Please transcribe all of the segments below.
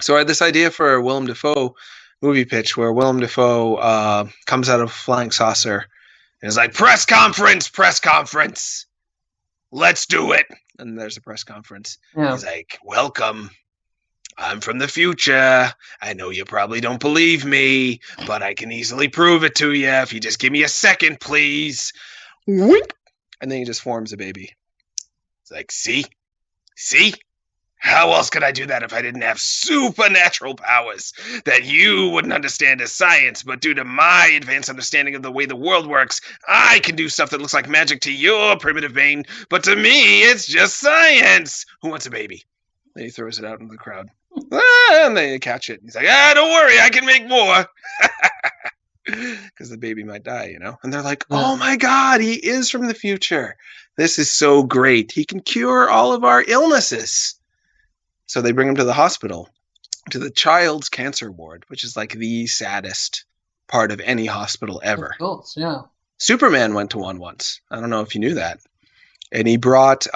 So I had this idea for a Willem Dafoe movie pitch where Willem Dafoe comes out of a flying saucer and is like, press conference, let's do it. And there's a press conference. Yeah. He's like, welcome. I'm from the future. I know you probably don't believe me, but I can easily prove it to you if you just give me a second, please. Wink. And then he just forms a baby. It's like, see? How else could I do that if I didn't have supernatural powers that you wouldn't understand as science, but due to my advanced understanding of the way the world works, I can do stuff that looks like magic to your primitive brain, but to me, it's just science. Who wants a baby? Then he throws it out into the crowd. And then you catch it. He's like, don't worry, I can make more. Because the baby might die, you know? And they're like, oh my God, he is from the future. This is so great. He can cure all of our illnesses. So they bring him to the hospital, to the child's cancer ward, which is like the saddest part of any hospital ever. Of course, yeah. Superman went to one once. I don't know if you knew that. And he brought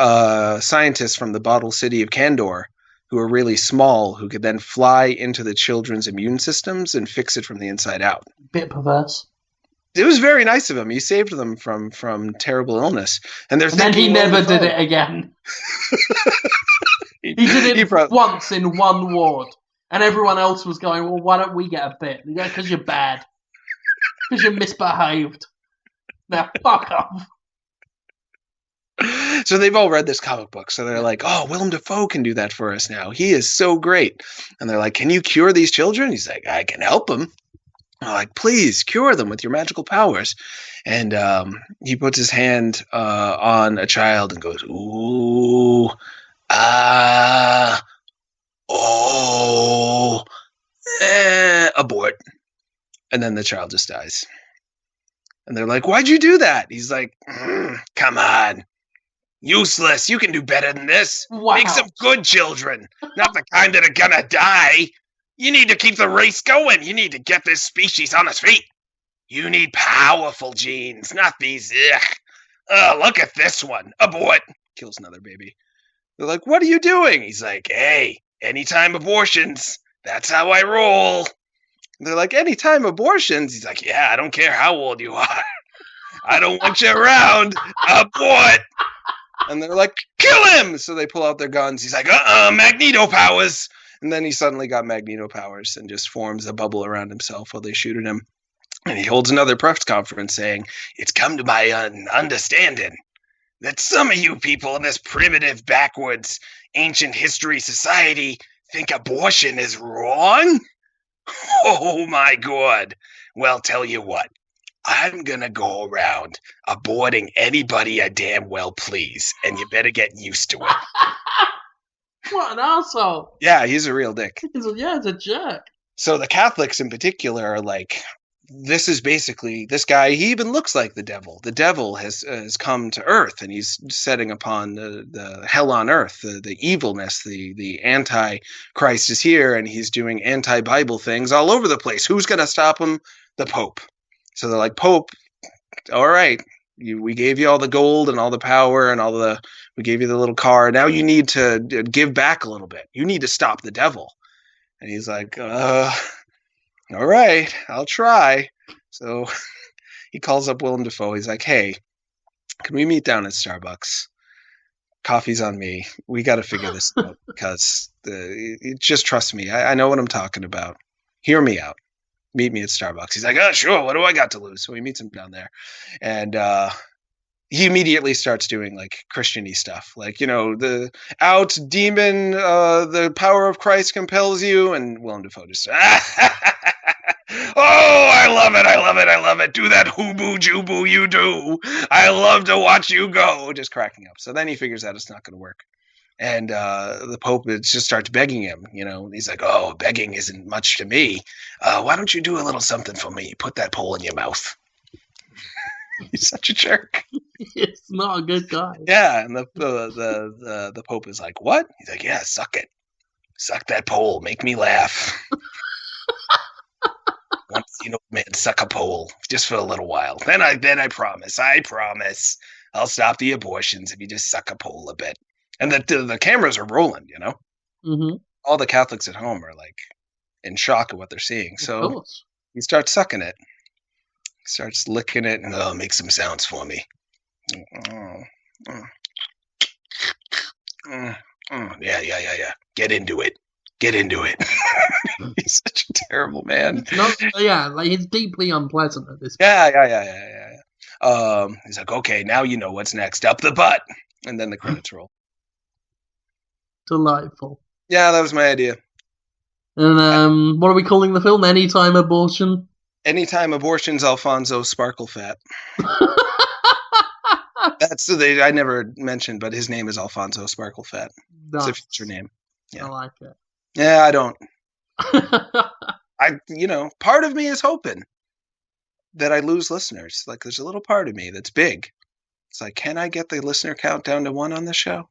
scientists from the bottle city of Kandor, who were really small, who could then fly into the children's immune systems and fix it from the inside out. Bit perverse. It was very nice of him. He saved them from terrible illness. And then he never did it again. He did it once in one ward. And everyone else was going, well, why don't we get a bit? You go, because you're bad. Because you're misbehaved. Now, fuck off. So they've all read this comic book. So they're like, oh, Willem Dafoe can do that for us now. He is so great. And they're like, can you cure these children? He's like, I can help them. I'm like, please cure them with your magical powers. And he puts his hand on a child and goes, ooh, abort. And then the child just dies. And they're like, why'd you do that? He's like, come on. Useless. You can do better than this. Wow. Make some good children, not the kind that are gonna die. You need to keep the race going. You need to get this species on its feet. You need powerful genes, not these. Look at this one. Abort. Kills another baby. They're like, what are you doing? He's like, hey, anytime abortions. That's how I roll. They're like, anytime abortions? He's like, yeah, I don't care how old you are. I don't want you around. Abort. And they're like, kill him! So they pull out their guns. He's like, Magneto powers. And then he suddenly got Magneto powers and just forms a bubble around himself while they shoot at him. And he holds another press conference saying, it's come to my understanding that some of you people in this primitive, backwards, ancient history society think abortion is wrong? Oh my God. Well, tell you what. I'm going to go around aborting anybody I damn well please, and you better get used to it. What an asshole. Yeah, he's a real dick. He's a jerk. So the Catholics in particular are like, this is basically, this guy, he even looks like the devil. The devil has come to earth, and he's setting upon the hell on earth, the evilness, the anti-Christ is here, and he's doing anti-Bible things all over the place. Who's going to stop him? The Pope. So they're like, Pope, all right, we gave you all the gold and all the power and we gave you the little car. Now you need to give back a little bit. You need to stop the devil. And he's like, all right, I'll try. So he calls up Willem Dafoe. He's like, hey, can we meet down at Starbucks? Coffee's on me. We got to figure this out because just trust me. I know what I'm talking about. Hear me out. Meet me at Starbucks. He's like, oh, sure. What do I got to lose? So he meets him down there. And he immediately starts doing like Christian-y stuff. Like, the out demon, the power of Christ compels you. And Willem Dafoe just, oh, I love it. I love it. Do that hoo-boo, joo-boo you do. I love to watch you go. Just cracking up. So then he figures out it's not going to work. And the Pope just starts begging him, He's like, oh, begging isn't much to me. Why don't you do a little something for me? Put that pole in your mouth. He's such a jerk. He's not a good guy. Yeah, and the Pope is like, what? He's like, yeah, suck it. Suck that pole. Make me laugh. Once man, suck a pole just for a little while. Then I promise. I'll stop the abortions if you just suck a pole a bit. And the cameras are rolling, Mm-hmm. all the Catholics at home are like in shock at what they're seeing. So he starts sucking it. He starts licking it and make some sounds for me. Yeah. Get into it. He's such a terrible man. Like he's deeply unpleasant at this point. Yeah. He's like, okay, now you know what's next. Up the butt. And then the credits roll. Delightful. Yeah, that was my idea. And what are we calling the film? Anytime Abortion? Anytime Abortion's Alfonso Sparkle Fat. That's I never mentioned, but his name is Alfonso Sparkle Fat. It's a future name. Yeah. I like it. Yeah, I don't. Part of me is hoping that I lose listeners. Like, there's a little part of me that's big. It's like, can I get the listener count down to 1 on this show?